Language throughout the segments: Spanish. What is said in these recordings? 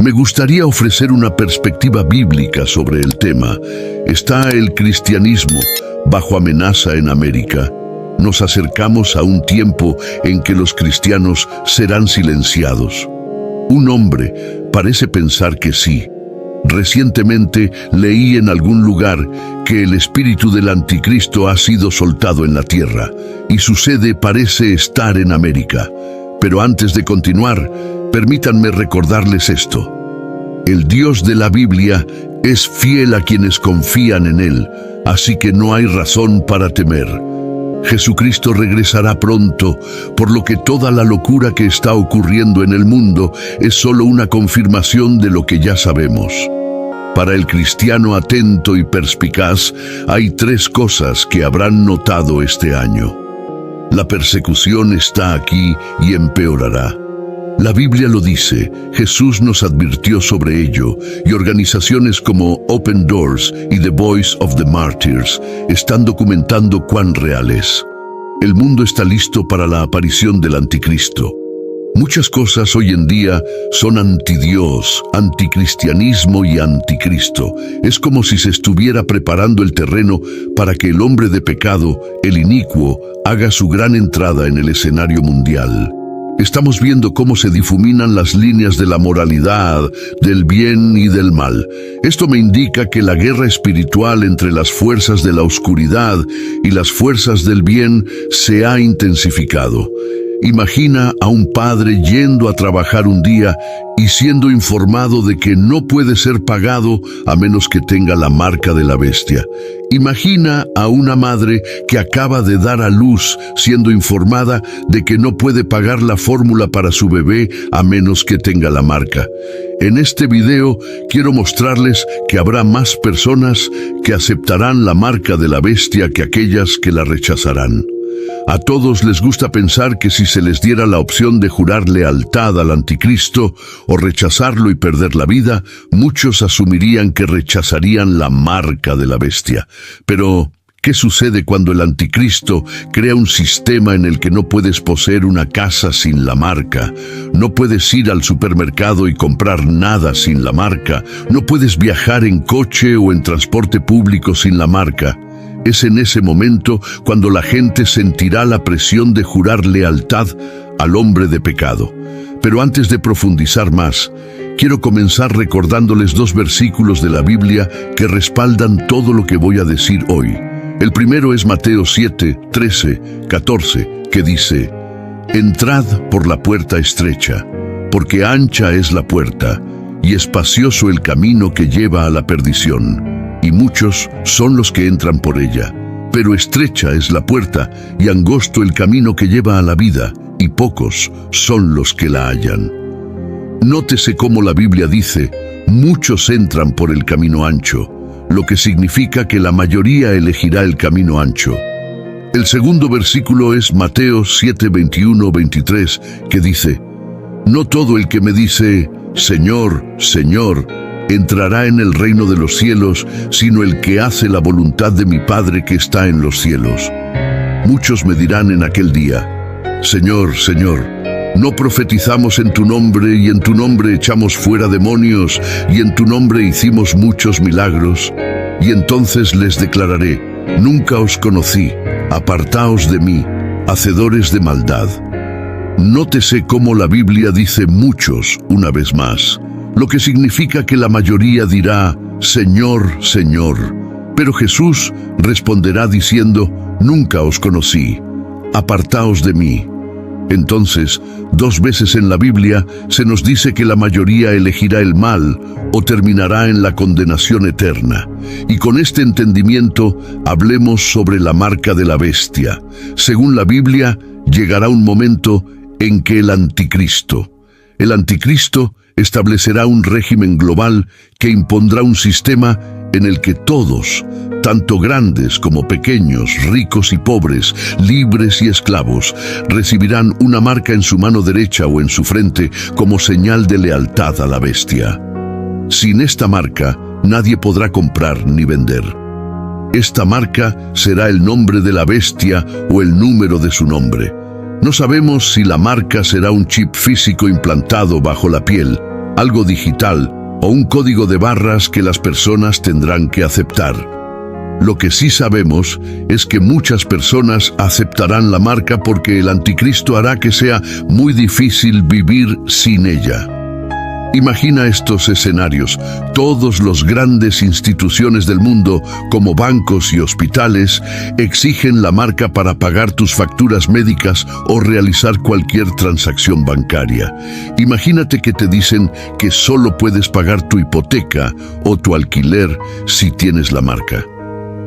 Me gustaría ofrecer una perspectiva bíblica sobre el tema. ¿Está el cristianismo bajo amenaza en América? Nos acercamos a un tiempo en que los cristianos serán silenciados. Un hombre parece pensar que sí. Recientemente leí en algún lugar que el espíritu del anticristo ha sido soltado en la tierra y su sede parece estar en América. Pero antes de continuar, permítanme recordarles esto. El Dios de la Biblia es fiel a quienes confían en Él, así que no hay razón para temer. Jesucristo regresará pronto, por lo que toda la locura que está ocurriendo en el mundo es solo una confirmación de lo que ya sabemos. Para el cristiano atento y perspicaz, hay 3 cosas que habrán notado este año. La persecución está aquí y empeorará. La Biblia lo dice, Jesús nos advirtió sobre ello, y organizaciones como Open Doors y The Voice of the Martyrs están documentando cuán real es. El mundo está listo para la aparición del anticristo. Muchas cosas hoy en día son antidios, anticristianismo y anticristo. Es como si se estuviera preparando el terreno para que el hombre de pecado, el inicuo, haga su gran entrada en el escenario mundial. Estamos viendo cómo se difuminan las líneas de la moralidad, del bien y del mal. Esto me indica que la guerra espiritual entre las fuerzas de la oscuridad y las fuerzas del bien se ha intensificado. Imagina a un padre yendo a trabajar un día y siendo informado de que no puede ser pagado a menos que tenga la marca de la bestia. Imagina a una madre que acaba de dar a luz siendo informada de que no puede pagar la fórmula para su bebé a menos que tenga la marca. En este video quiero mostrarles que habrá más personas que aceptarán la marca de la bestia que aquellas que la rechazarán. A todos les gusta pensar que si se les diera la opción de jurar lealtad al anticristo o rechazarlo y perder la vida, muchos asumirían que rechazarían la marca de la bestia. Pero, ¿qué sucede cuando el anticristo crea un sistema en el que no puedes poseer una casa sin la marca? No puedes ir al supermercado y comprar nada sin la marca. No puedes viajar en coche o en transporte público sin la marca. Es en ese momento cuando la gente sentirá la presión de jurar lealtad al hombre de pecado. Pero antes de profundizar más, quiero comenzar recordándoles 2 versículos de la Biblia que respaldan todo lo que voy a decir hoy. El primero es Mateo 7, 13, 14, que dice: «Entrad por la puerta estrecha, porque ancha es la puerta, y espacioso el camino que lleva a la perdición, y muchos son los que entran por ella. Pero estrecha es la puerta, y angosto el camino que lleva a la vida, y pocos son los que la hallan». Nótese cómo la Biblia dice, muchos entran por el camino ancho, lo que significa que la mayoría elegirá el camino ancho. El segundo versículo es Mateo 7, 21, 23, que dice: «No todo el que me dice, Señor, Señor, entrará en el reino de los cielos, sino el que hace la voluntad de mi Padre que está en los cielos. Muchos me dirán en aquel día, Señor, Señor, ¿no profetizamos en tu nombre y en tu nombre echamos fuera demonios y en tu nombre hicimos muchos milagros? Y entonces les declararé, nunca os conocí, apartaos de mí, hacedores de maldad». Nótese cómo la Biblia dice muchos una vez más, lo que significa que la mayoría dirá, Señor, Señor. Pero Jesús responderá diciendo, nunca os conocí, apartaos de mí. Entonces, 2 veces en la Biblia se nos dice que la mayoría elegirá el mal o terminará en la condenación eterna. Y con este entendimiento, hablemos sobre la marca de la bestia. Según la Biblia, llegará un momento en que el anticristo establecerá un régimen global que impondrá un sistema en el que todos, tanto grandes como pequeños, ricos y pobres, libres y esclavos, recibirán una marca en su mano derecha o en su frente como señal de lealtad a la bestia. Sin esta marca, nadie podrá comprar ni vender. Esta marca será el nombre de la bestia o el número de su nombre. No sabemos si la marca será un chip físico implantado bajo la piel, algo digital o un código de barras que las personas tendrán que aceptar. Lo que sí sabemos es que muchas personas aceptarán la marca porque el anticristo hará que sea muy difícil vivir sin ella. Imagina estos escenarios. Todas las grandes instituciones del mundo, como bancos y hospitales, exigen la marca para pagar tus facturas médicas o realizar cualquier transacción bancaria. Imagínate que te dicen que solo puedes pagar tu hipoteca o tu alquiler si tienes la marca.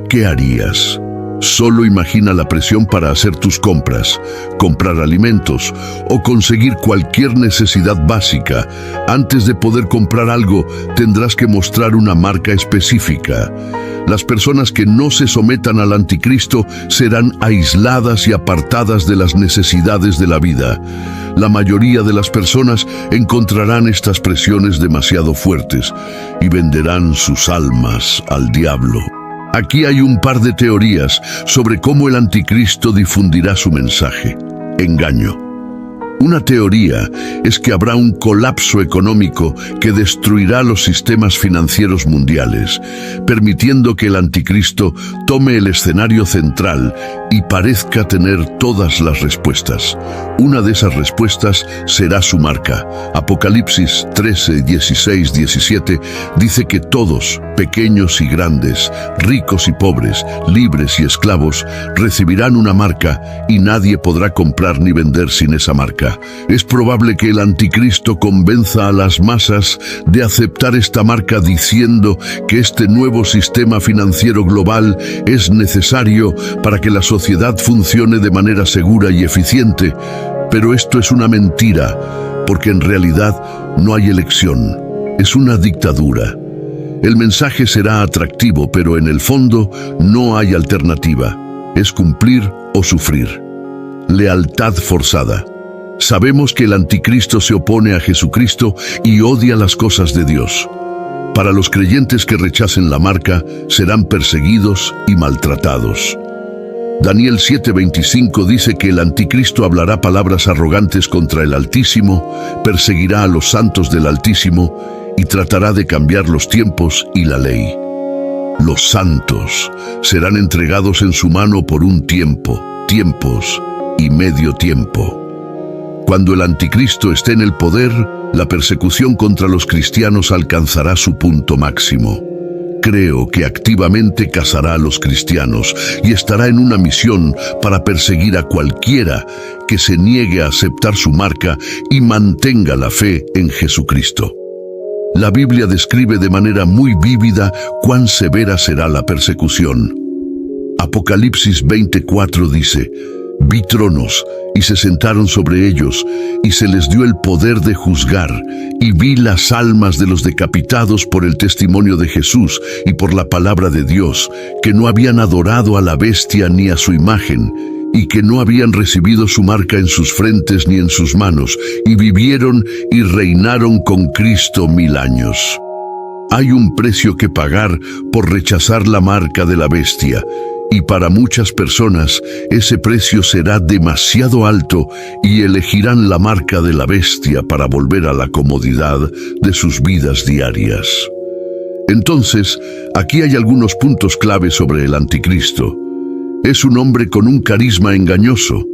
¿Qué harías? Solo imagina la presión para hacer tus compras, comprar alimentos o conseguir cualquier necesidad básica. Antes de poder comprar algo, tendrás que mostrar una marca específica. Las personas que no se sometan al anticristo serán aisladas y apartadas de las necesidades de la vida. La mayoría de las personas encontrarán estas presiones demasiado fuertes y venderán sus almas al diablo. Aquí hay un par de teorías sobre cómo el anticristo difundirá su mensaje. Engaño. Una teoría es que habrá un colapso económico que destruirá los sistemas financieros mundiales, permitiendo que el anticristo tome el escenario central y parezca tener todas las respuestas. Una de esas respuestas será su marca. Apocalipsis 13, 16, 17 dice que todos, pequeños y grandes, ricos y pobres, libres y esclavos, recibirán una marca y nadie podrá comprar ni vender sin esa marca. Es probable que el anticristo convenza a las masas de aceptar esta marca diciendo que este nuevo sistema financiero global es necesario para que la sociedad funcione de manera segura y eficiente. Pero esto es una mentira, porque en realidad no hay elección. Es una dictadura. El mensaje será atractivo, pero en el fondo no hay alternativa. Es cumplir o sufrir. Lealtad forzada. Sabemos que el anticristo se opone a Jesucristo y odia las cosas de Dios. Para los creyentes que rechacen la marca, serán perseguidos y maltratados. Daniel 7:25 dice que el anticristo hablará palabras arrogantes contra el Altísimo, perseguirá a los santos del Altísimo y tratará de cambiar los tiempos y la ley. Los santos serán entregados en su mano por un tiempo, tiempos y medio tiempo. Cuando el anticristo esté en el poder, la persecución contra los cristianos alcanzará su punto máximo. Creo que activamente cazará a los cristianos y estará en una misión para perseguir a cualquiera que se niegue a aceptar su marca y mantenga la fe en Jesucristo. La Biblia describe de manera muy vívida cuán severa será la persecución. Apocalipsis 24 dice: «Vi tronos, y se sentaron sobre ellos, y se les dio el poder de juzgar, y vi las almas de los decapitados por el testimonio de Jesús y por la palabra de Dios, que no habían adorado a la bestia ni a su imagen, y que no habían recibido su marca en sus frentes ni en sus manos, y vivieron y reinaron con Cristo 1000 años». Hay un precio que pagar por rechazar la marca de la bestia, y para muchas personas ese precio será demasiado alto y elegirán la marca de la bestia para volver a la comodidad de sus vidas diarias. Entonces, aquí hay algunos puntos clave sobre el anticristo. Es un hombre con un carisma engañoso.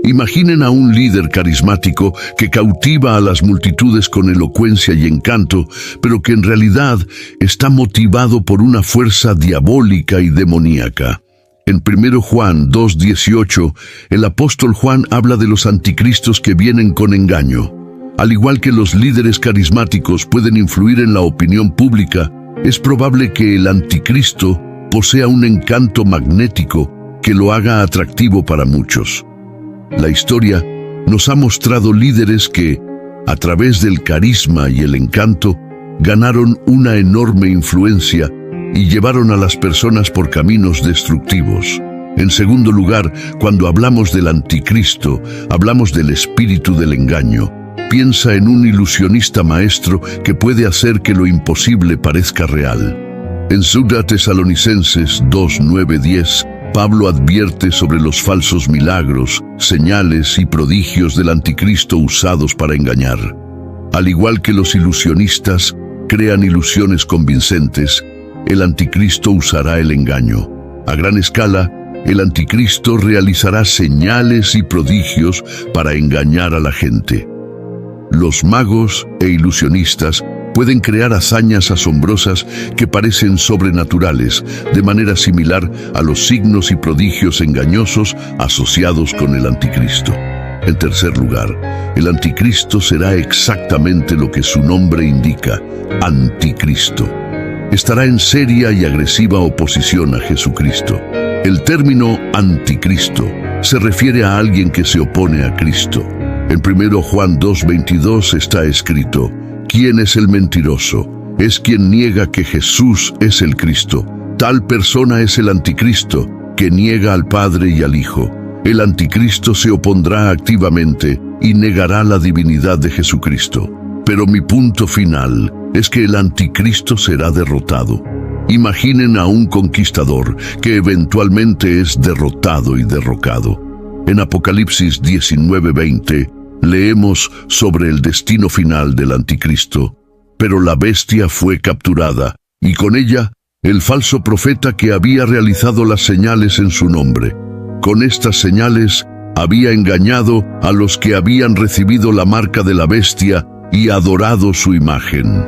Imaginen a un líder carismático que cautiva a las multitudes con elocuencia y encanto, pero que en realidad está motivado por una fuerza diabólica y demoníaca. En 1 Juan 2:18, el apóstol Juan habla de los anticristos que vienen con engaño. Al igual que los líderes carismáticos pueden influir en la opinión pública, es probable que el anticristo posea un encanto magnético que lo haga atractivo para muchos. La historia nos ha mostrado líderes que, a través del carisma y el encanto, ganaron una enorme influencia y llevaron a las personas por caminos destructivos. En segundo lugar, cuando hablamos del anticristo, hablamos del espíritu del engaño. Piensa en un ilusionista maestro que puede hacer que lo imposible parezca real. En 2 Tesalonicenses 2:9-10, Pablo advierte sobre los falsos milagros, señales y prodigios del anticristo usados para engañar. Al igual que los ilusionistas crean ilusiones convincentes, el anticristo usará el engaño. A gran escala, el anticristo realizará señales y prodigios para engañar a la gente. Los magos e ilusionistas pueden crear hazañas asombrosas que parecen sobrenaturales, de manera similar a los signos y prodigios engañosos asociados con el anticristo. En tercer lugar, el anticristo será exactamente lo que su nombre indica, anticristo. Estará en seria y agresiva oposición a Jesucristo. El término anticristo se refiere a alguien que se opone a Cristo. En 1 Juan 2:22 está escrito: ¿quién es el mentiroso? Es quien niega que Jesús es el Cristo. Tal persona es el anticristo, que niega al Padre y al Hijo. El anticristo se opondrá activamente y negará la divinidad de Jesucristo. Pero mi punto final es que el anticristo será derrotado. Imaginen a un conquistador que eventualmente es derrotado y derrocado. En Apocalipsis 19:20 leemos sobre el destino final del anticristo. Pero la bestia fue capturada, y con ella el falso profeta que había realizado las señales en su nombre. Con estas señales había engañado a los que habían recibido la marca de la bestia y adorado su imagen.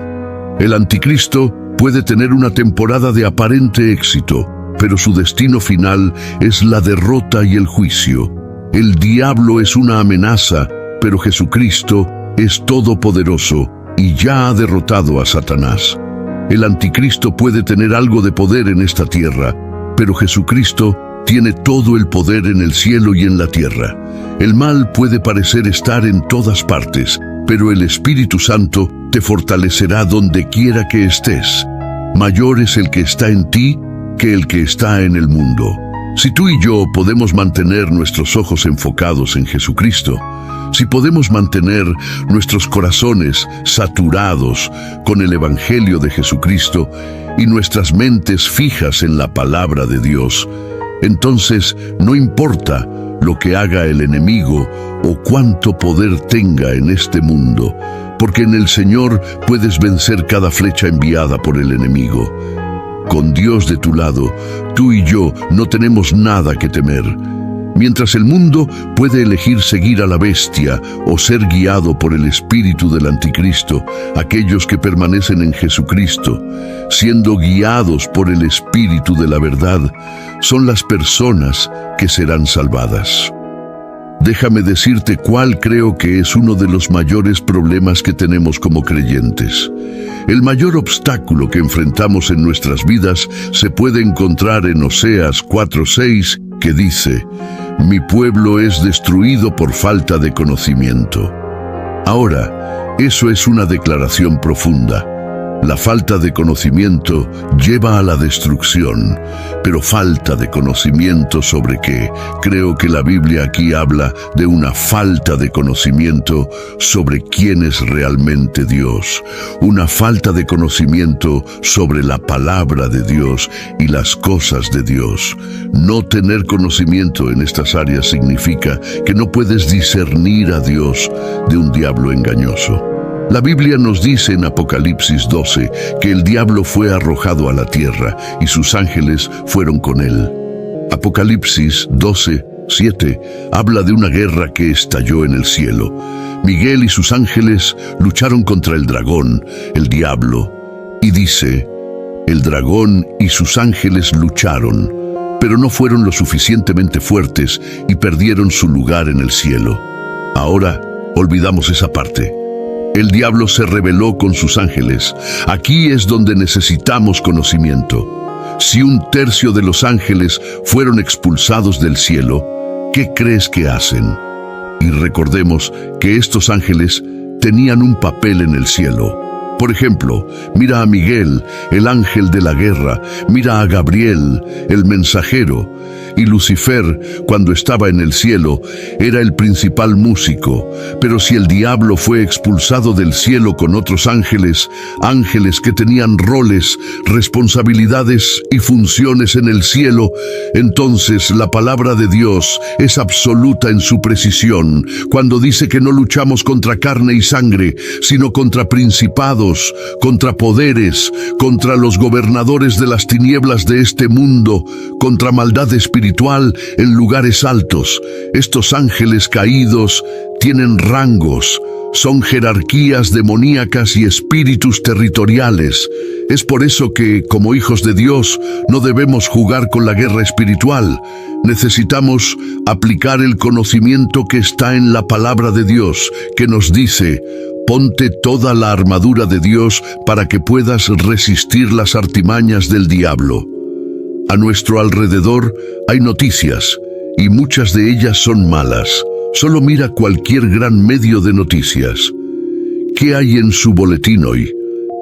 El anticristo puede tener una temporada de aparente éxito, pero su destino final es la derrota y el juicio. El diablo es una amenaza, pero Jesucristo es todopoderoso y ya ha derrotado a Satanás. El anticristo puede tener algo de poder en esta tierra, pero Jesucristo tiene todo el poder en el cielo y en la tierra. El mal puede parecer estar en todas partes, pero el Espíritu Santo te fortalecerá donde quiera que estés. Mayor es el que está en ti que el que está en el mundo. Si tú y yo podemos mantener nuestros ojos enfocados en Jesucristo, si podemos mantener nuestros corazones saturados con el Evangelio de Jesucristo y nuestras mentes fijas en la palabra de Dios, entonces no importa lo que haga el enemigo o cuánto poder tenga en este mundo, porque en el Señor puedes vencer cada flecha enviada por el enemigo. Con Dios de tu lado, tú y yo no tenemos nada que temer. Mientras el mundo puede elegir seguir a la bestia o ser guiado por el espíritu del anticristo, aquellos que permanecen en Jesucristo, siendo guiados por el espíritu de la verdad, son las personas que serán salvadas. Déjame decirte cuál creo que es uno de los mayores problemas que tenemos como creyentes. El mayor obstáculo que enfrentamos en nuestras vidas se puede encontrar en Oseas 4:6, que dice: mi pueblo es destruido por falta de conocimiento. Ahora, eso es una declaración profunda. La falta de conocimiento lleva a la destrucción, pero falta de conocimiento ¿sobre qué? Creo que la Biblia aquí habla de una falta de conocimiento sobre quién es realmente Dios, una falta de conocimiento sobre la palabra de Dios y las cosas de Dios. No tener conocimiento en estas áreas significa que no puedes discernir a Dios de un diablo engañoso. La Biblia nos dice en Apocalipsis 12 que el diablo fue arrojado a la tierra y sus ángeles fueron con él. Apocalipsis 12:7 habla de una guerra que estalló en el cielo. Miguel y sus ángeles lucharon contra el dragón, el diablo, y dice: el dragón y sus ángeles lucharon, pero no fueron lo suficientemente fuertes y perdieron su lugar en el cielo. Ahora olvidamos esa parte. El diablo se rebeló con sus ángeles. Aquí es donde necesitamos conocimiento. Si 1/3 de los ángeles fueron expulsados del cielo, ¿qué crees que hacen? Y recordemos que estos ángeles tenían un papel en el cielo. Por ejemplo, mira a Miguel, el ángel de la guerra, mira a Gabriel, el mensajero, y Lucifer, cuando estaba en el cielo, era el principal músico. Pero si el diablo fue expulsado del cielo con otros ángeles, ángeles que tenían roles, responsabilidades y funciones en el cielo, entonces la palabra de Dios es absoluta en su precisión, cuando dice que no luchamos contra carne y sangre, sino contra principados, contra poderes, contra los gobernadores de las tinieblas de este mundo, contra maldad espiritual en lugares altos. Estos ángeles caídos tienen rangos, son jerarquías demoníacas y espíritus territoriales. Es por eso que, como hijos de Dios, no debemos jugar con la guerra espiritual. Necesitamos aplicar el conocimiento que está en la palabra de Dios, que nos dice: ponte toda la armadura de Dios para que puedas resistir las artimañas del diablo. A nuestro alrededor hay noticias, y muchas de ellas son malas. Solo mira cualquier gran medio de noticias. ¿Qué hay en su boletín hoy?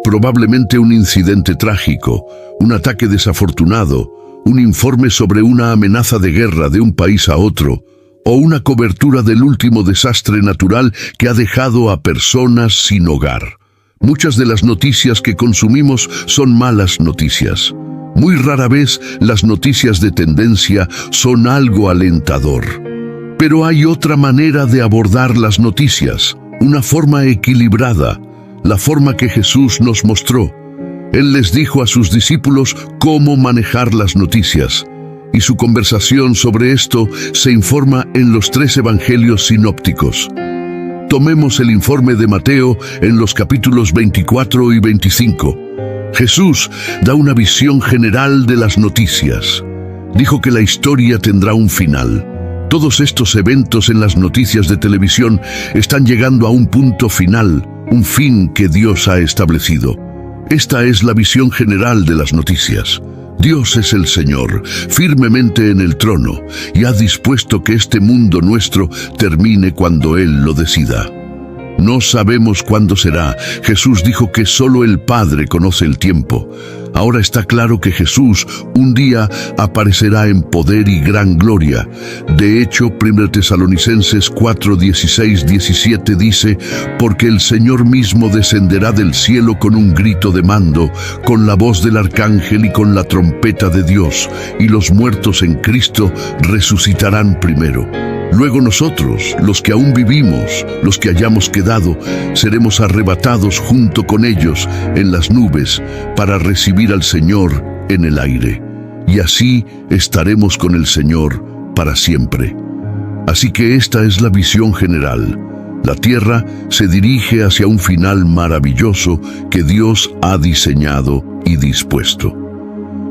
Probablemente un incidente trágico, un ataque desafortunado, un informe sobre una amenaza de guerra de un país a otro, o una cobertura del último desastre natural que ha dejado a personas sin hogar. Muchas de las noticias que consumimos son malas noticias. Muy rara vez las noticias de tendencia son algo alentador. Pero hay otra manera de abordar las noticias, una forma equilibrada, la forma que Jesús nos mostró. Él les dijo a sus discípulos cómo manejar las noticias, y su conversación sobre esto se informa en los 3 evangelios sinópticos. Tomemos el informe de Mateo en los capítulos 24 y 25. Jesús da una visión general de las noticias. Dijo que la historia tendrá un final. Todos estos eventos en las noticias de televisión están llegando a un punto final, un fin que Dios ha establecido. Esta es la visión general de las noticias. Dios es el Señor, firmemente en el trono, y ha dispuesto que este mundo nuestro termine cuando Él lo decida. No sabemos cuándo será. Jesús dijo que solo el Padre conoce el tiempo. Ahora está claro que Jesús un día aparecerá en poder y gran gloria. De hecho, 1 Tesalonicenses 4, 16, 17 dice: porque el Señor mismo descenderá del cielo con un grito de mando, con la voz del arcángel y con la trompeta de Dios, y los muertos en Cristo resucitarán primero. Luego nosotros, los que aún vivimos, los que hayamos quedado, seremos arrebatados junto con ellos en las nubes para recibir al Señor en el aire. Y así estaremos con el Señor para siempre. Así que esta es la visión general. La tierra se dirige hacia un final maravilloso que Dios ha diseñado y dispuesto.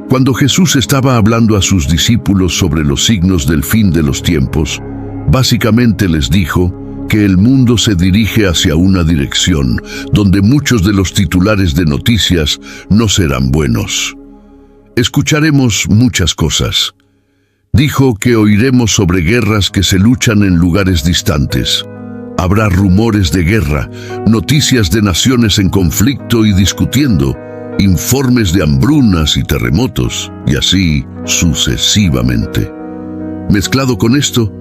Cuando Jesús estaba hablando a sus discípulos sobre los signos del fin de los tiempos, básicamente les dijo que el mundo se dirige hacia una dirección donde muchos de los titulares de noticias no serán buenos. Escucharemos muchas cosas. Dijo que oiremos sobre guerras que se luchan en lugares distantes. Habrá rumores de guerra, noticias de naciones en conflicto y discutiendo, informes de hambrunas y terremotos, y así sucesivamente. Mezclado con esto,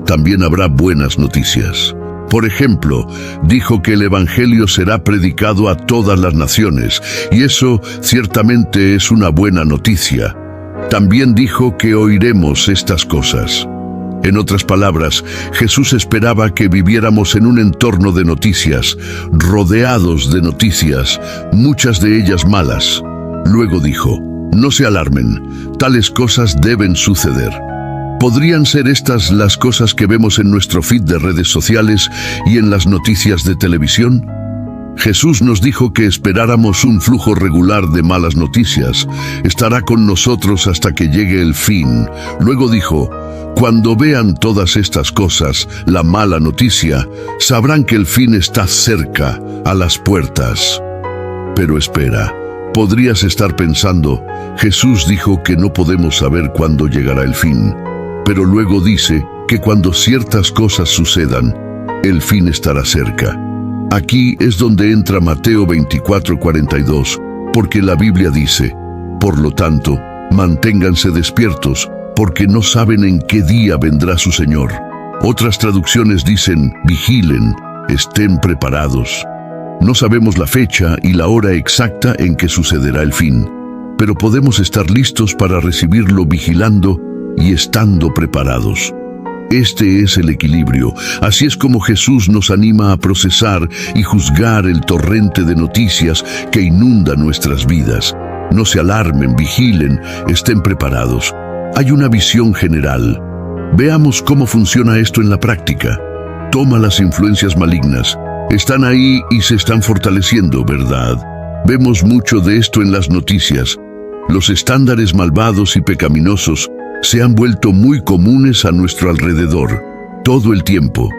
también habrá buenas noticias. Por ejemplo, dijo que el Evangelio será predicado a todas las naciones, y eso ciertamente es una buena noticia. También dijo que oiremos estas cosas. En otras palabras, Jesús esperaba que viviéramos en un entorno de noticias, rodeados de noticias, muchas de ellas malas. Luego dijo: no se alarmen, tales cosas deben suceder. ¿Podrían ser estas las cosas que vemos en nuestro feed de redes sociales y en las noticias de televisión? Jesús nos dijo que esperáramos un flujo regular de malas noticias. Estará con nosotros hasta que llegue el fin. Luego dijo: cuando vean todas estas cosas, la mala noticia, sabrán que el fin está cerca, a las puertas. Pero espera, podrías estar pensando: Jesús dijo que no podemos saber cuándo llegará el fin. Pero luego dice que cuando ciertas cosas sucedan, el fin estará cerca. Aquí es donde entra Mateo 24:42, porque la Biblia dice: por lo tanto, manténganse despiertos, porque no saben en qué día vendrá su Señor. Otras traducciones dicen: vigilen, estén preparados. No sabemos la fecha y la hora exacta en que sucederá el fin, pero podemos estar listos para recibirlo vigilando y estando preparados. Este es el equilibrio. Así es como Jesús nos anima a procesar y juzgar el torrente de noticias que inunda nuestras vidas. No se alarmen, vigilen, estén preparados. Hay una visión general. Veamos cómo funciona esto en la práctica. Toma las influencias malignas. Están ahí y se están fortaleciendo, ¿verdad? Vemos mucho de esto en las noticias. Los estándares malvados y pecaminosos se han vuelto muy comunes a nuestro alrededor, todo el tiempo.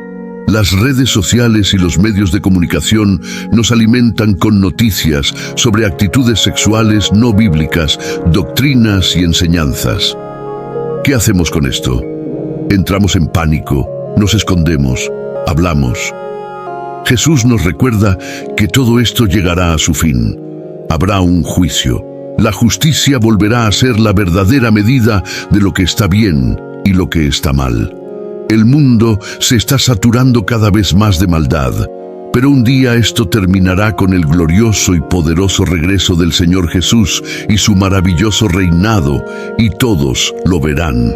Las redes sociales y los medios de comunicación nos alimentan con noticias sobre actitudes sexuales no bíblicas, doctrinas y enseñanzas. ¿Qué hacemos con esto? Entramos en pánico, nos escondemos, hablamos. Jesús nos recuerda que todo esto llegará a su fin. Habrá un juicio. La justicia volverá a ser la verdadera medida de lo que está bien y lo que está mal. El mundo se está saturando cada vez más de maldad, pero un día esto terminará con el glorioso y poderoso regreso del Señor Jesús y su maravilloso reinado, y todos lo verán.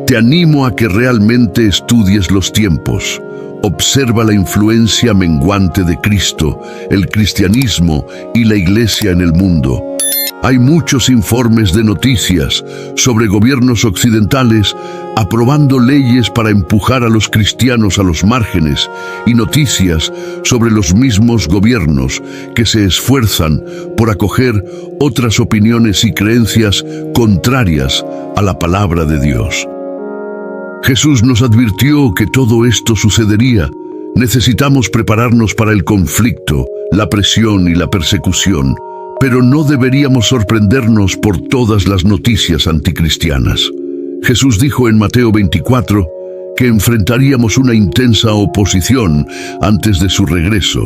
Te animo a que realmente estudies los tiempos. Observa la influencia menguante de Cristo, el cristianismo y la iglesia en el mundo. Hay muchos informes de noticias sobre gobiernos occidentales aprobando leyes para empujar a los cristianos a los márgenes, y noticias sobre los mismos gobiernos que se esfuerzan por acoger otras opiniones y creencias contrarias a la palabra de Dios. Jesús nos advirtió que todo esto sucedería. Necesitamos prepararnos para el conflicto, la presión y la persecución. Pero no deberíamos sorprendernos por todas las noticias anticristianas. Jesús dijo en Mateo 24 que enfrentaríamos una intensa oposición antes de su regreso,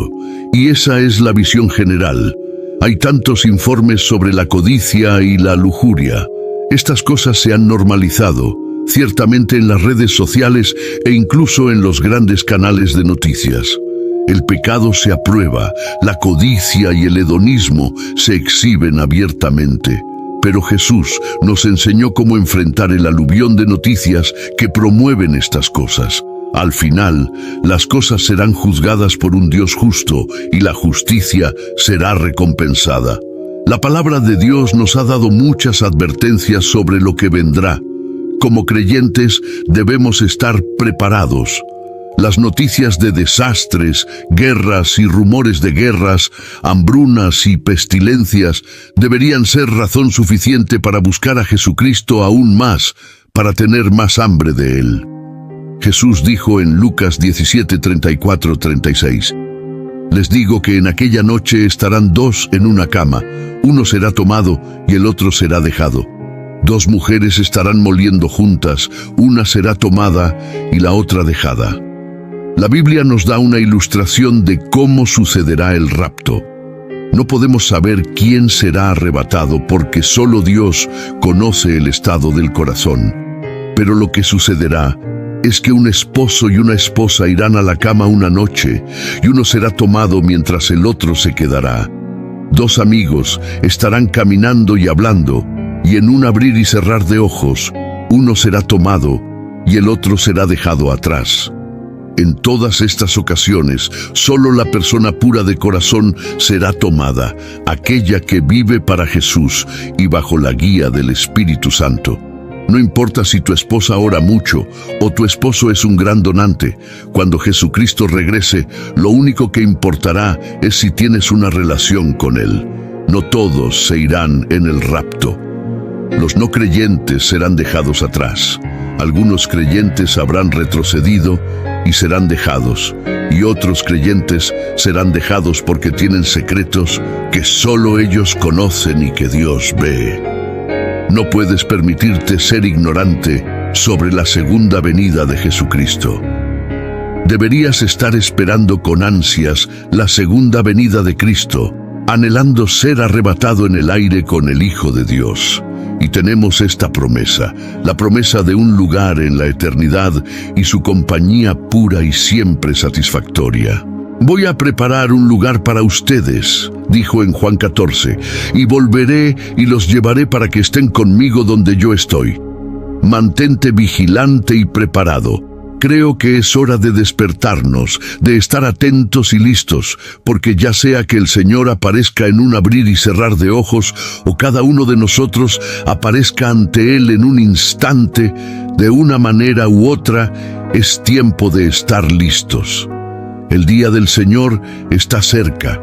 y esa es la visión general. Hay tantos informes sobre la codicia y la lujuria. Estas cosas se han normalizado, ciertamente en las redes sociales e incluso en los grandes canales de noticias. El pecado se aprueba, la codicia y el hedonismo se exhiben abiertamente. Pero Jesús nos enseñó cómo enfrentar el aluvión de noticias que promueven estas cosas. Al final, las cosas serán juzgadas por un Dios justo y la justicia será recompensada. La palabra de Dios nos ha dado muchas advertencias sobre lo que vendrá. Como creyentes debemos estar preparados. Las noticias de desastres, guerras y rumores de guerras, hambrunas y pestilencias deberían ser razón suficiente para buscar a Jesucristo aún más, para tener más hambre de Él. Jesús dijo en Lucas 17:34-36, les digo que en aquella noche estarán dos en una cama, uno será tomado y el otro será dejado. Dos mujeres estarán moliendo juntas, una será tomada y la otra dejada. La Biblia nos da una ilustración de cómo sucederá el rapto. No podemos saber quién será arrebatado porque solo Dios conoce el estado del corazón. Pero lo que sucederá es que un esposo y una esposa irán a la cama una noche y uno será tomado mientras el otro se quedará. Dos amigos estarán caminando y hablando, y en un abrir y cerrar de ojos, uno será tomado y el otro será dejado atrás. En todas estas ocasiones, solo la persona pura de corazón será tomada, aquella que vive para Jesús y bajo la guía del Espíritu Santo. No importa si tu esposa ora mucho o tu esposo es un gran donante, cuando Jesucristo regrese, lo único que importará es si tienes una relación con Él. No todos se irán en el rapto. Los no creyentes serán dejados atrás. Algunos creyentes habrán retrocedido y serán dejados, y otros creyentes serán dejados porque tienen secretos que solo ellos conocen y que Dios ve. No puedes permitirte ser ignorante sobre la segunda venida de Jesucristo. Deberías estar esperando con ansias la segunda venida de Cristo, anhelando ser arrebatado en el aire con el Hijo de Dios. Y tenemos esta promesa, la promesa de un lugar en la eternidad y su compañía pura y siempre satisfactoria. Voy a preparar un lugar para ustedes, dijo en Juan 14, y volveré y los llevaré para que estén conmigo donde yo estoy. Mantente vigilante y preparado. Creo que es hora de despertarnos, de estar atentos y listos, porque ya sea que el Señor aparezca en un abrir y cerrar de ojos, o cada uno de nosotros aparezca ante Él en un instante, de una manera u otra, es tiempo de estar listos. El día del Señor está cerca.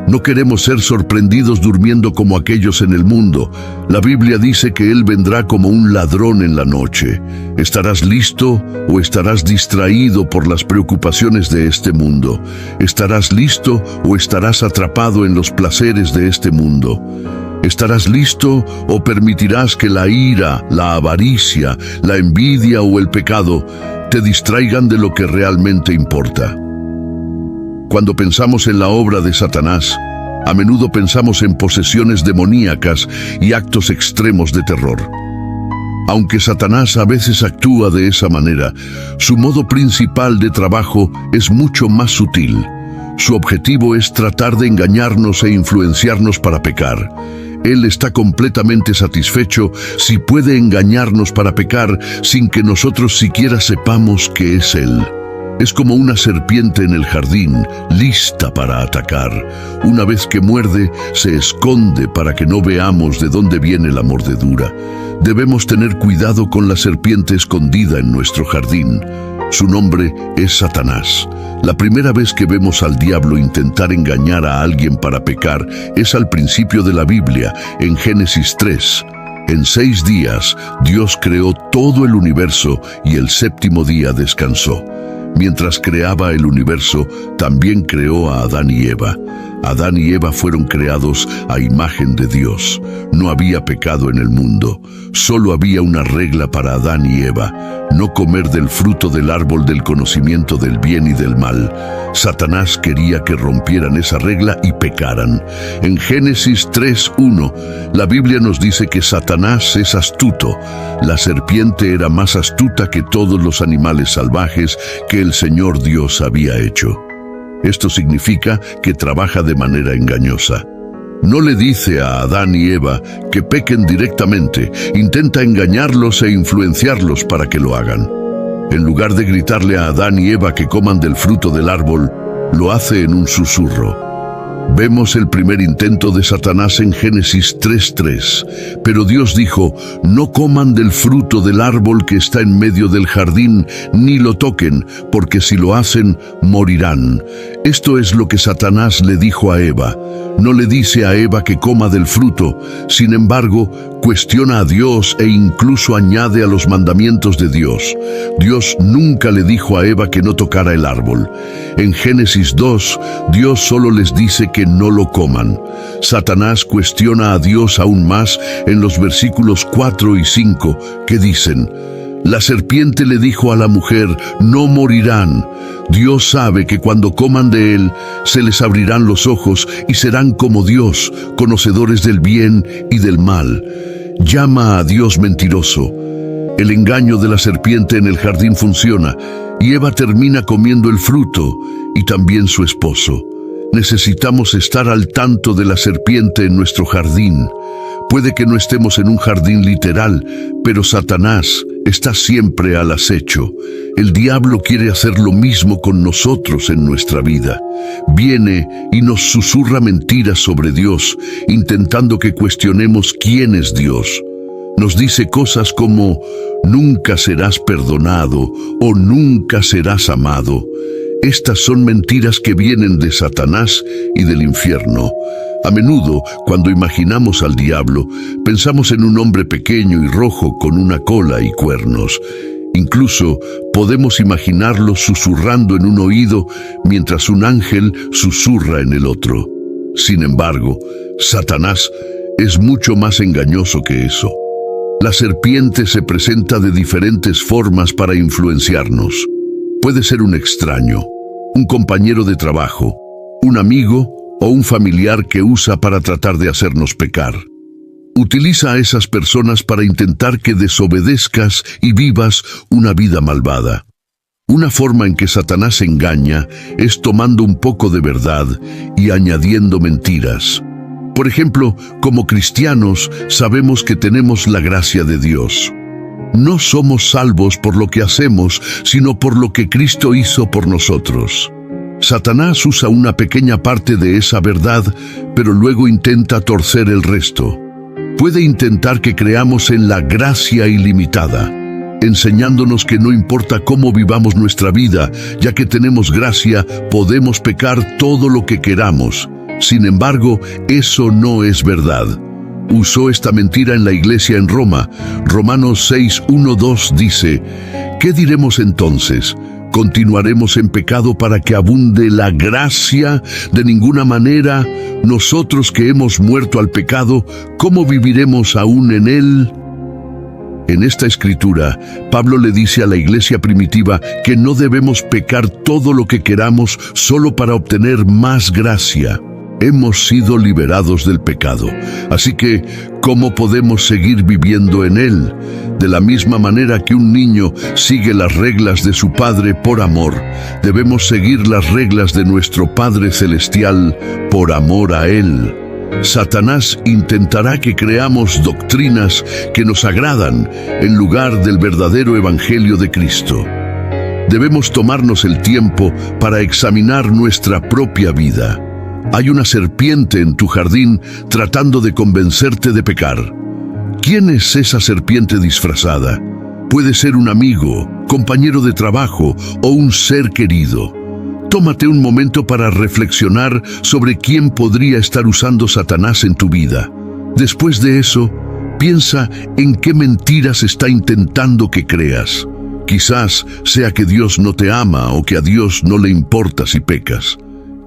No queremos ser sorprendidos durmiendo como aquellos en el mundo. La Biblia dice que Él vendrá como un ladrón en la noche. ¿Estarás listo o estarás distraído por las preocupaciones de este mundo? ¿Estarás listo o estarás atrapado en los placeres de este mundo? ¿Estarás listo o permitirás que la ira, la avaricia, la envidia o el pecado te distraigan de lo que realmente importa? Cuando pensamos en la obra de Satanás, a menudo pensamos en posesiones demoníacas y actos extremos de terror. Aunque Satanás a veces actúa de esa manera, su modo principal de trabajo es mucho más sutil. Su objetivo es tratar de engañarnos e influenciarnos para pecar. Él está completamente satisfecho si puede engañarnos para pecar sin que nosotros siquiera sepamos que es Él. Es como una serpiente en el jardín, lista para atacar. Una vez que muerde, se esconde para que no veamos de dónde viene la mordedura. Debemos tener cuidado con la serpiente escondida en nuestro jardín. Su nombre es Satanás. La primera vez que vemos al diablo intentar engañar a alguien para pecar es al principio de la Biblia, en Génesis 3. En 6 días, Dios creó todo el universo y el séptimo día descansó. Mientras creaba el universo, también creó a Adán y Eva. Adán y Eva fueron creados a imagen de Dios. No había pecado en el mundo. Solo había una regla para Adán y Eva: no comer del fruto del árbol del conocimiento del bien y del mal. Satanás quería que rompieran esa regla y pecaran. En Génesis 3:1, la Biblia nos dice que Satanás es astuto. La serpiente era más astuta que todos los animales salvajes que el Señor Dios había hecho. Esto significa que trabaja de manera engañosa. No le dice a Adán y Eva que pequen directamente, intenta engañarlos e influenciarlos para que lo hagan. En lugar de gritarle a Adán y Eva que coman del fruto del árbol, lo hace en un susurro. Vemos el primer intento de Satanás en Génesis 3:3. Pero Dios dijo: no coman del fruto del árbol que está en medio del jardín, ni lo toquen, porque si lo hacen, morirán. Esto es lo que Satanás le dijo a Eva. No le dice a Eva que coma del fruto. Sin embargo, cuestiona a Dios e incluso añade a los mandamientos de Dios. Dios nunca le dijo a Eva que no tocara el árbol. En Génesis 2, Dios solo les dice que no lo coman. Satanás cuestiona a Dios aún más en los versículos 4 y 5, que dicen: la serpiente le dijo a la mujer: no morirán. Dios sabe que cuando coman de él, se les abrirán los ojos y serán como Dios, conocedores del bien y del mal. Llama a Dios mentiroso. El engaño de la serpiente en el jardín funciona, y Eva termina comiendo el fruto, y también su esposo. Necesitamos estar al tanto de la serpiente en nuestro jardín. Puede que no estemos en un jardín literal, pero Satanás está siempre al acecho. El diablo quiere hacer lo mismo con nosotros en nuestra vida. Viene y nos susurra mentiras sobre Dios, intentando que cuestionemos quién es Dios. Nos dice cosas como: nunca serás perdonado o nunca serás amado. Estas son mentiras que vienen de Satanás y del infierno. A menudo, cuando imaginamos al diablo, pensamos en un hombre pequeño y rojo con una cola y cuernos. Incluso podemos imaginarlo susurrando en un oído mientras un ángel susurra en el otro. Sin embargo, Satanás es mucho más engañoso que eso. La serpiente se presenta de diferentes formas para influenciarnos. Puede ser un extraño, un compañero de trabajo, un amigo o un familiar que usa para tratar de hacernos pecar. Utiliza a esas personas para intentar que desobedezcas y vivas una vida malvada. Una forma en que Satanás engaña es tomando un poco de verdad y añadiendo mentiras. Por ejemplo, como cristianos sabemos que tenemos la gracia de Dios. No somos salvos por lo que hacemos, sino por lo que Cristo hizo por nosotros. Satanás usa una pequeña parte de esa verdad, pero luego intenta torcer el resto. Puede intentar que creamos en la gracia ilimitada, enseñándonos que no importa cómo vivamos nuestra vida, ya que tenemos gracia, podemos pecar todo lo que queramos. Sin embargo, eso no es verdad. Usó esta mentira en la iglesia en Roma. Romanos 6:1-2 dice: ¿qué diremos entonces? ¿Continuaremos en pecado para que abunde la gracia? De ninguna manera. Nosotros que hemos muerto al pecado, ¿cómo viviremos aún en él? En esta escritura, Pablo le dice a la iglesia primitiva que no debemos pecar todo lo que queramos solo para obtener más gracia. Hemos sido liberados del pecado, así que, ¿cómo podemos seguir viviendo en él? De la misma manera que un niño sigue las reglas de su padre por amor, debemos seguir las reglas de nuestro Padre Celestial por amor a él. Satanás intentará que creamos doctrinas que nos agradan en lugar del verdadero evangelio de Cristo. Debemos tomarnos el tiempo para examinar nuestra propia vida. Hay una serpiente en tu jardín tratando de convencerte de pecar. ¿Quién es esa serpiente disfrazada? Puede ser un amigo, compañero de trabajo o un ser querido. Tómate un momento para reflexionar sobre quién podría estar usando Satanás en tu vida. Después de eso, piensa en qué mentiras está intentando que creas. Quizás sea que Dios no te ama o que a Dios no le importa si pecas.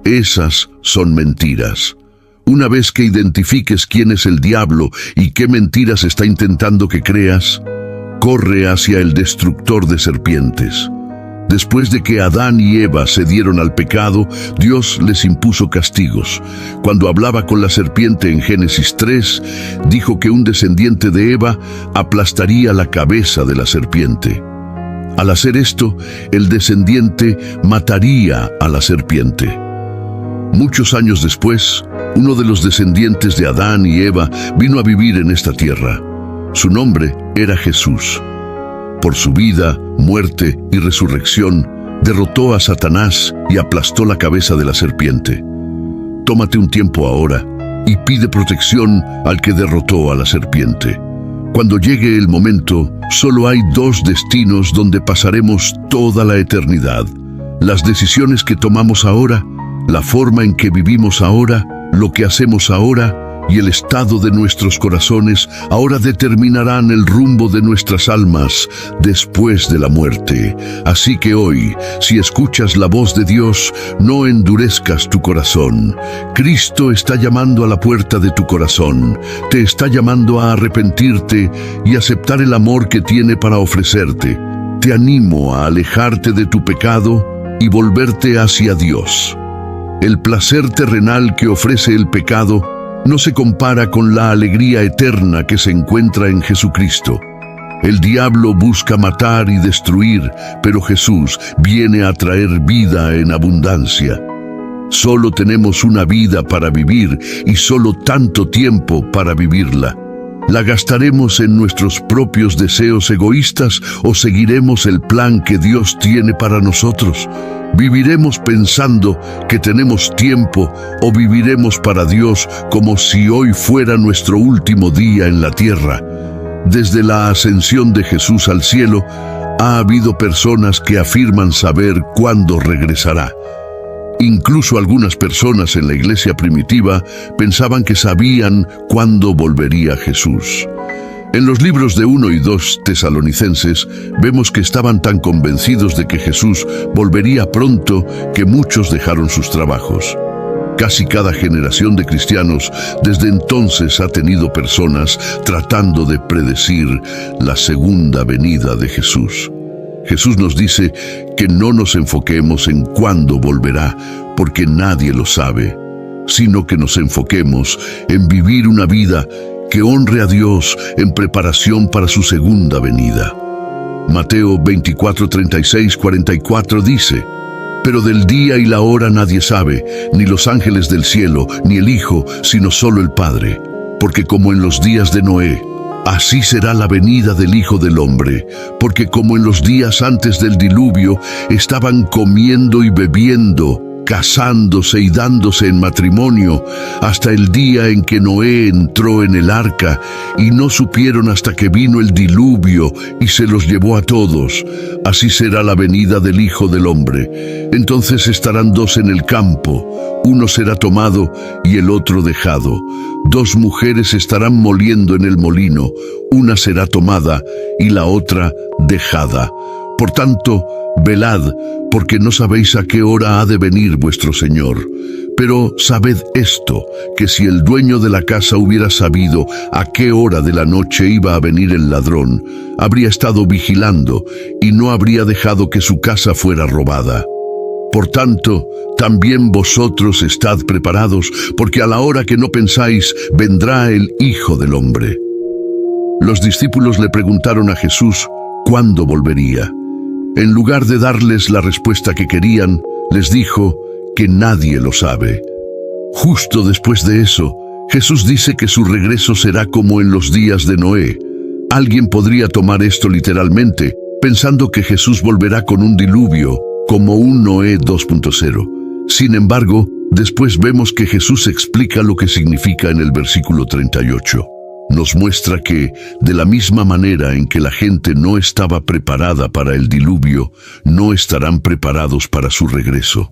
Esas son mentiras. Una vez que identifiques quién es el diablo y qué mentiras está intentando que creas, corre hacia el destructor de serpientes. Después de que Adán y Eva cedieron al pecado, Dios les impuso castigos. Cuando hablaba con la serpiente en Génesis 3, dijo que un descendiente de Eva aplastaría la cabeza de la serpiente. Al hacer esto, el descendiente mataría a la serpiente. Muchos años después, uno de los descendientes de Adán y Eva vino a vivir en esta tierra. Su nombre era Jesús. Por su vida, muerte y resurrección, derrotó a Satanás y aplastó la cabeza de la serpiente. Tómate un tiempo ahora y pide protección al que derrotó a la serpiente. Cuando llegue el momento, solo hay dos destinos donde pasaremos toda la eternidad. Las decisiones que tomamos ahora, la forma en que vivimos ahora, lo que hacemos ahora y el estado de nuestros corazones ahora determinarán el rumbo de nuestras almas después de la muerte. Así que hoy, si escuchas la voz de Dios, no endurezcas tu corazón. Cristo está llamando a la puerta de tu corazón. Te está llamando a arrepentirte y aceptar el amor que tiene para ofrecerte. Te animo a alejarte de tu pecado y volverte hacia Dios. El placer terrenal que ofrece el pecado no se compara con la alegría eterna que se encuentra en Jesucristo. El diablo busca matar y destruir, pero Jesús viene a traer vida en abundancia. Solo tenemos una vida para vivir y solo tanto tiempo para vivirla. ¿La gastaremos en nuestros propios deseos egoístas o seguiremos el plan que Dios tiene para nosotros? ¿Viviremos pensando que tenemos tiempo o viviremos para Dios como si hoy fuera nuestro último día en la tierra? Desde la ascensión de Jesús al cielo, ha habido personas que afirman saber cuándo regresará. Incluso algunas personas en la iglesia primitiva pensaban que sabían cuándo volvería Jesús. En los libros de 1 y 2 Tesalonicenses vemos que estaban tan convencidos de que Jesús volvería pronto que muchos dejaron sus trabajos. Casi cada generación de cristianos desde entonces ha tenido personas tratando de predecir la segunda venida de Jesús. Jesús nos dice que no nos enfoquemos en cuándo volverá, porque nadie lo sabe, sino que nos enfoquemos en vivir una vida que honre a Dios en preparación para su segunda venida. Mateo 24, 36, 44 dice: pero del día y la hora nadie sabe, ni los ángeles del cielo, ni el Hijo, sino solo el Padre. Porque como en los días de Noé, así será la venida del Hijo del Hombre. Porque como en los días antes del diluvio, estaban comiendo y bebiendo, casándose y dándose en matrimonio, hasta el día en que Noé entró en el arca, y no supieron hasta que vino el diluvio y se los llevó a todos. Así será la venida del Hijo del Hombre. Entonces estarán dos en el campo, uno será tomado y el otro dejado. Dos mujeres estarán moliendo en el molino, una será tomada y la otra dejada. Por tanto, velad, porque no sabéis a qué hora ha de venir vuestro Señor. Pero sabed esto, que si el dueño de la casa hubiera sabido a qué hora de la noche iba a venir el ladrón, habría estado vigilando y no habría dejado que su casa fuera robada. Por tanto, también vosotros estad preparados, porque a la hora que no pensáis, vendrá el Hijo del Hombre. Los discípulos le preguntaron a Jesús cuándo volvería. En lugar de darles la respuesta que querían, les dijo que nadie lo sabe. Justo después de eso, Jesús dice que su regreso será como en los días de Noé. Alguien podría tomar esto literalmente, pensando que Jesús volverá con un diluvio, como un Noé 2.0. Sin embargo, después vemos que Jesús explica lo que significa en el versículo 38. Nos muestra que, de la misma manera en que la gente no estaba preparada para el diluvio, no estarán preparados para su regreso.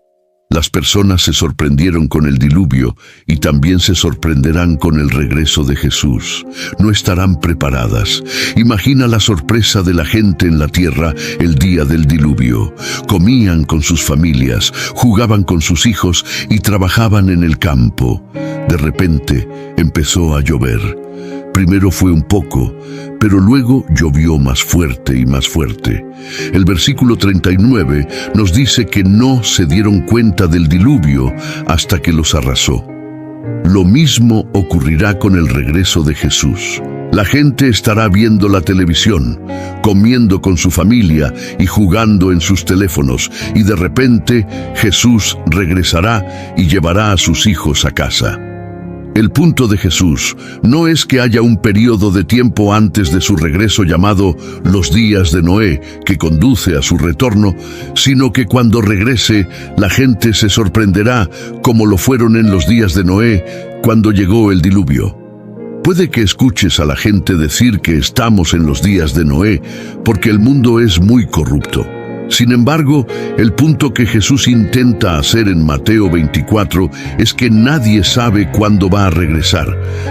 Las personas se sorprendieron con el diluvio y también se sorprenderán con el regreso de Jesús. No estarán preparadas. Imagina la sorpresa de la gente en la tierra el día del diluvio. Comían con sus familias, jugaban con sus hijos y trabajaban en el campo. De repente empezó a llover. Primero fue un poco, pero luego llovió más fuerte y más fuerte. El versículo 39 nos dice que no se dieron cuenta del diluvio hasta que los arrasó. Lo mismo ocurrirá con el regreso de Jesús. La gente estará viendo la televisión, comiendo con su familia y jugando en sus teléfonos, y de repente Jesús regresará y llevará a sus hijos a casa. El punto de Jesús no es que haya un periodo de tiempo antes de su regreso llamado los días de Noé, que conduce a su retorno, sino que cuando regrese, la gente se sorprenderá como lo fueron en los días de Noé, cuando llegó el diluvio. Puede que escuches a la gente decir que estamos en los días de Noé, porque el mundo es muy corrupto. Sin embargo, el punto que Jesús intenta hacer en Mateo 24 es que nadie sabe cuándo va a regresar.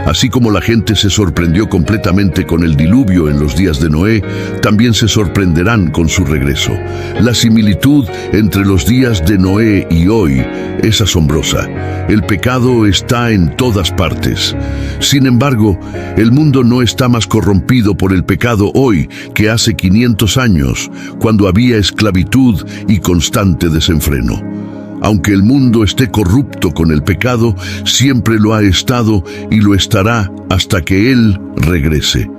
Así como la gente se sorprendió completamente con el diluvio en los días de Noé, también se sorprenderán con su regreso. La similitud entre los días de Noé y hoy es asombrosa. El pecado está en todas partes. Sin embargo, el mundo no está más corrompido por el pecado hoy que hace 500 años, cuando había esclavitud y constante desenfreno. Aunque el mundo esté corrupto con el pecado, siempre lo ha estado y lo estará hasta que Él regrese.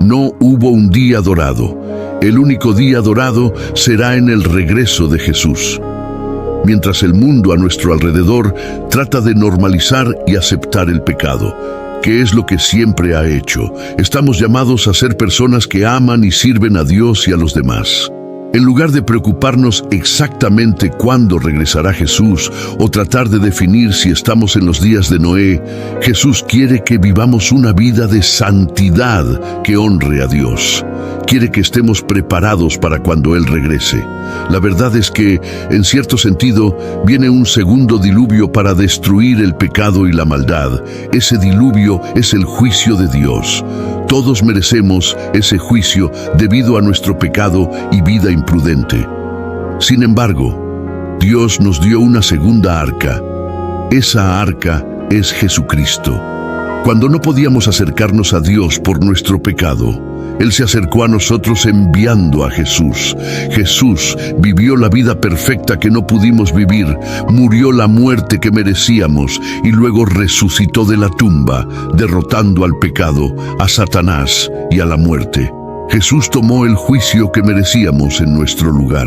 No hubo un día dorado. El único día dorado será en el regreso de Jesús. Mientras el mundo a nuestro alrededor trata de normalizar y aceptar el pecado, que es lo que siempre ha hecho, estamos llamados a ser personas que aman y sirven a Dios y a los demás. En lugar de preocuparnos exactamente cuándo regresará Jesús o tratar de definir si estamos en los días de Noé, Jesús quiere que vivamos una vida de santidad que honre a Dios. Quiere que estemos preparados para cuando Él regrese. La verdad es que, en cierto sentido, viene un segundo diluvio para destruir el pecado y la maldad. Ese diluvio es el juicio de Dios. Todos merecemos ese juicio debido a nuestro pecado y vida imprudente. Sin embargo, Dios nos dio una segunda arca. Esa arca es Jesucristo. Cuando no podíamos acercarnos a Dios por nuestro pecado, Él se acercó a nosotros enviando a Jesús. Jesús vivió la vida perfecta que no pudimos vivir, murió la muerte que merecíamos y luego resucitó de la tumba, derrotando al pecado, a Satanás y a la muerte. Jesús tomó el juicio que merecíamos en nuestro lugar.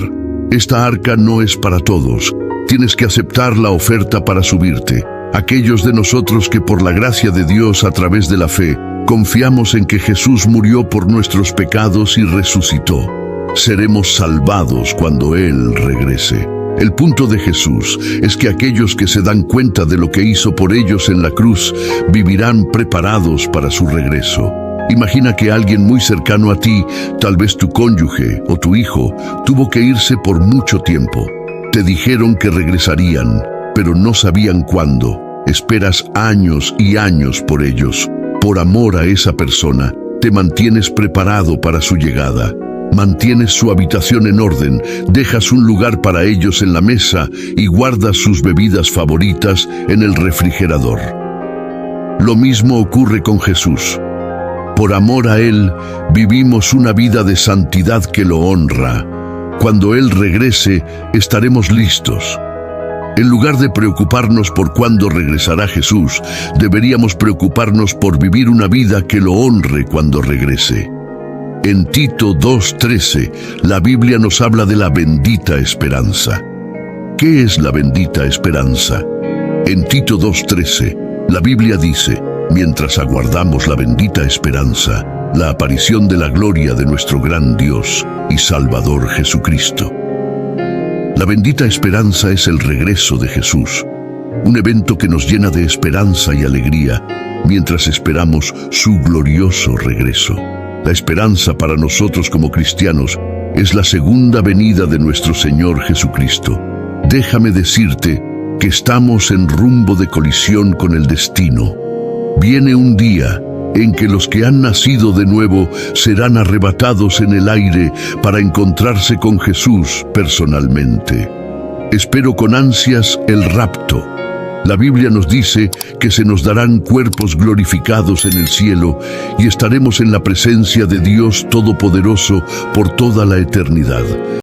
Esta arca no es para todos. Tienes que aceptar la oferta para subirte. Aquellos de nosotros que por la gracia de Dios a través de la fe, confiamos en que Jesús murió por nuestros pecados y resucitó. Seremos salvados cuando Él regrese. El punto de Jesús es que aquellos que se dan cuenta de lo que hizo por ellos en la cruz vivirán preparados para su regreso. Imagina que alguien muy cercano a ti, tal vez tu cónyuge o tu hijo, tuvo que irse por mucho tiempo. Te dijeron que regresarían, pero no sabían cuándo. Esperas años y años por ellos. Por amor a esa persona, te mantienes preparado para su llegada. Mantienes su habitación en orden, dejas un lugar para ellos en la mesa y guardas sus bebidas favoritas en el refrigerador. Lo mismo ocurre con Jesús. Por amor a Él, vivimos una vida de santidad que lo honra. Cuando Él regrese, estaremos listos. En lugar de preocuparnos por cuándo regresará Jesús, deberíamos preocuparnos por vivir una vida que lo honre cuando regrese. En Tito 2:13, la Biblia nos habla de la bendita esperanza. ¿Qué es la bendita esperanza? En Tito 2:13, la Biblia dice: mientras aguardamos la bendita esperanza, la aparición de la gloria de nuestro gran Dios y Salvador Jesucristo. La bendita esperanza es el regreso de Jesús, un evento que nos llena de esperanza y alegría mientras esperamos su glorioso regreso. La esperanza para nosotros como cristianos es la segunda venida de nuestro Señor Jesucristo. Déjame decirte que estamos en rumbo de colisión con el destino. Viene un día en que los que han nacido de nuevo serán arrebatados en el aire para encontrarse con Jesús personalmente. Espero con ansias el rapto. La Biblia nos dice que se nos darán cuerpos glorificados en el cielo y estaremos en la presencia de Dios Todopoderoso por toda la eternidad.